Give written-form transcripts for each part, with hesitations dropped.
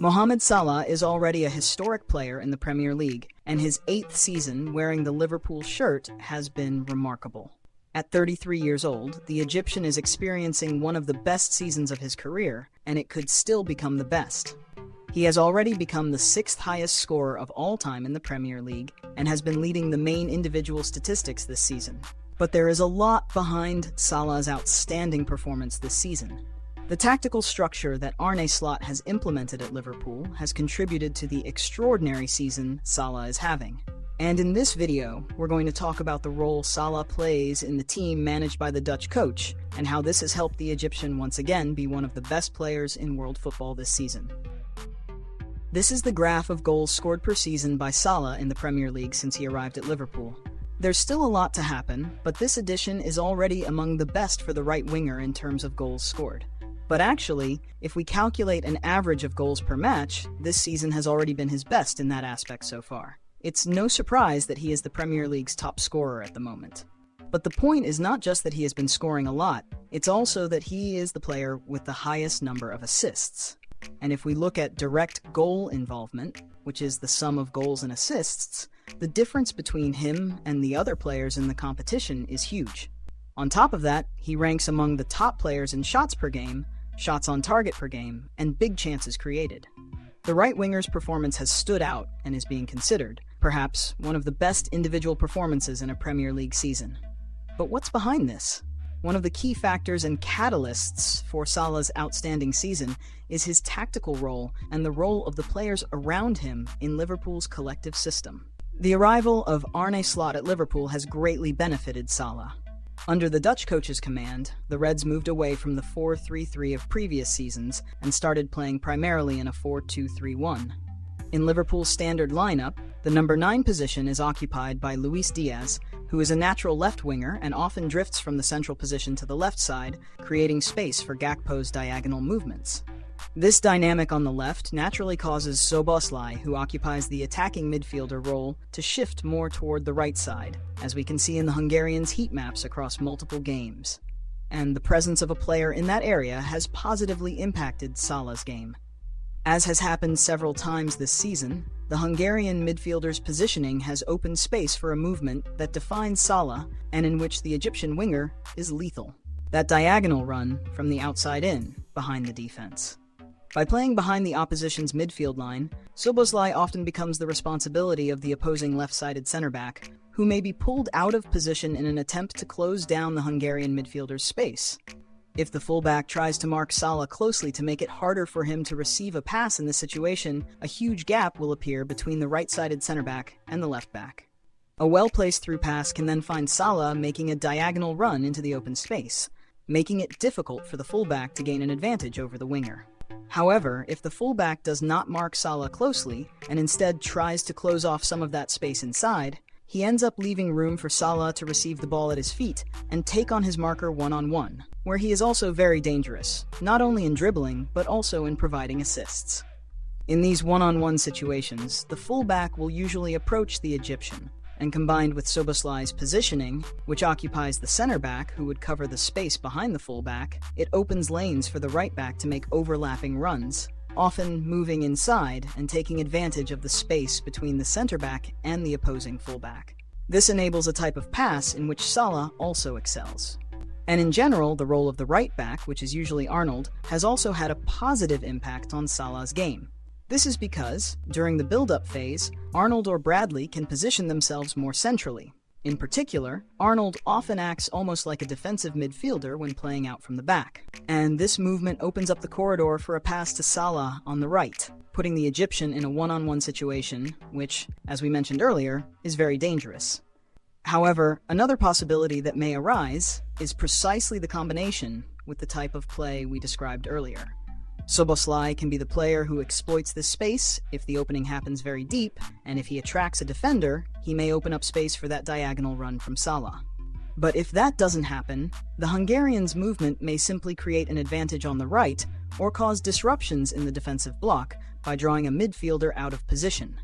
Mohamed Salah is already a historic player in the Premier League, and his 8th season wearing the Liverpool shirt has been remarkable. At 33 years old, the Egyptian is experiencing one of the best seasons of his career, and it could still become the best. He has already become the 6th highest scorer of all time in the Premier League, and has been leading the main individual statistics this season. But there is a lot behind Salah's outstanding performance this season. The tactical structure that Arne Slot has implemented at Liverpool has contributed to the extraordinary season Salah is having. And in this video, we're going to talk about the role Salah plays in the team managed by the Dutch coach, and how this has helped the Egyptian once again be one of the best players in world football this season. This is the graph of goals scored per season by Salah in the Premier League since he arrived at Liverpool. There's still a lot to happen, but this edition is already among the best for the right winger in terms of goals scored. But actually, if we calculate an average of goals per match, this season has already been his best in that aspect so far. It's no surprise that he is the Premier League's top scorer at the moment. But the point is not just that he has been scoring a lot, it's also that he is the player with the highest number of assists. And if we look at direct goal involvement, which is the sum of goals and assists, the difference between him and the other players in the competition is huge. On top of that, he ranks among the top players in shots per game, shots on target per game, and big chances created. The right winger's performance has stood out and is being considered, perhaps, one of the best individual performances in a Premier League season. But what's behind this? One of the key factors and catalysts for Salah's outstanding season is his tactical role and the role of the players around him in Liverpool's collective system. The arrival of Arne Slot at Liverpool has greatly benefited Salah. Under the Dutch coach's command, the Reds moved away from the 4-3-3 of previous seasons and started playing primarily in a 4-2-3-1. In Liverpool's standard lineup, the number 9 position is occupied by Luis Diaz, who is a natural left winger and often drifts from the central position to the left side, creating space for Gakpo's diagonal movements. This dynamic on the left naturally causes Szoboszlai, who occupies the attacking midfielder role, to shift more toward the right side, as we can see in the Hungarians' heat maps across multiple games. And the presence of a player in that area has positively impacted Salah's game. As has happened several times this season, the Hungarian midfielder's positioning has opened space for a movement that defines Salah and in which the Egyptian winger is lethal. That diagonal run from the outside in, behind the defense. By playing behind the opposition's midfield line, Szoboszlai often becomes the responsibility of the opposing left-sided center-back, who may be pulled out of position in an attempt to close down the Hungarian midfielder's space. If the fullback tries to mark Salah closely to make it harder for him to receive a pass in this situation, a huge gap will appear between the right-sided center-back and the left-back. A well-placed through pass can then find Salah making a diagonal run into the open space, making it difficult for the fullback to gain an advantage over the winger. However, if the fullback does not mark Salah closely, and instead tries to close off some of that space inside, he ends up leaving room for Salah to receive the ball at his feet and take on his marker one-on-one, where he is also very dangerous, not only in dribbling, but also in providing assists. In these one-on-one situations, the fullback will usually approach the Egyptian, and combined with Szoboszlai's positioning, which occupies the center-back who would cover the space behind the fullback, it opens lanes for the right-back to make overlapping runs, often moving inside and taking advantage of the space between the center-back and the opposing fullback. This enables a type of pass in which Salah also excels. And in general, the role of the right-back, which is usually Arnold, has also had a positive impact on Salah's game. This is because, during the build-up phase, Arnold or Bradley can position themselves more centrally. In particular, Arnold often acts almost like a defensive midfielder when playing out from the back. And this movement opens up the corridor for a pass to Salah on the right, putting the Egyptian in a one-on-one situation, which, as we mentioned earlier, is very dangerous. However, another possibility that may arise is precisely the combination with the type of play we described earlier. Szoboszlai can be the player who exploits this space if the opening happens very deep, and if he attracts a defender, he may open up space for that diagonal run from Salah. But if that doesn't happen, the Hungarians' movement may simply create an advantage on the right or cause disruptions in the defensive block by drawing a midfielder out of position.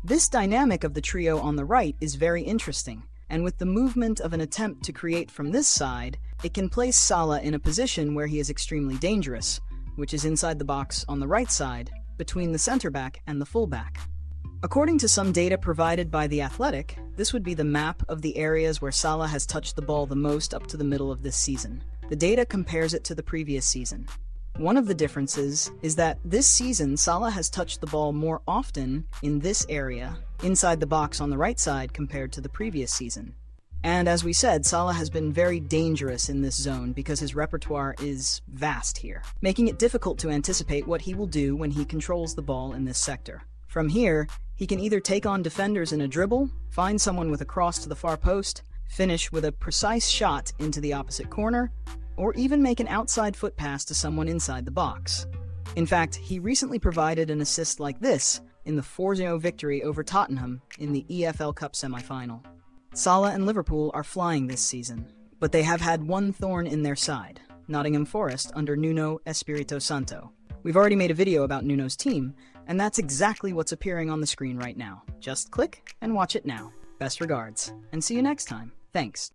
This dynamic of the trio on the right is very interesting, and with the movement of an attempt to create from this side, it can place Salah in a position where he is extremely dangerous, which is inside the box on the right side, between the center back and the fullback. According to some data provided by The Athletic, this would be the map of the areas where Salah has touched the ball the most up to the middle of this season. The data compares it to the previous season. One of the differences is that this season Salah has touched the ball more often in this area, inside the box on the right side, compared to the previous season. And as we said, Salah has been very dangerous in this zone because his repertoire is vast here, making it difficult to anticipate what he will do when he controls the ball in this sector. From here, he can either take on defenders in a dribble, find someone with a cross to the far post, finish with a precise shot into the opposite corner, or even make an outside foot pass to someone inside the box. In fact, he recently provided an assist like this in the 4-0 victory over Tottenham in the EFL Cup semi-final. Salah and Liverpool are flying this season, but they have had one thorn in their side: Nottingham Forest under Nuno Espirito Santo. We've already made a video about Nuno's team, and that's exactly what's appearing on the screen right now. Just click and watch it now. Best regards, and see you next time. Thanks.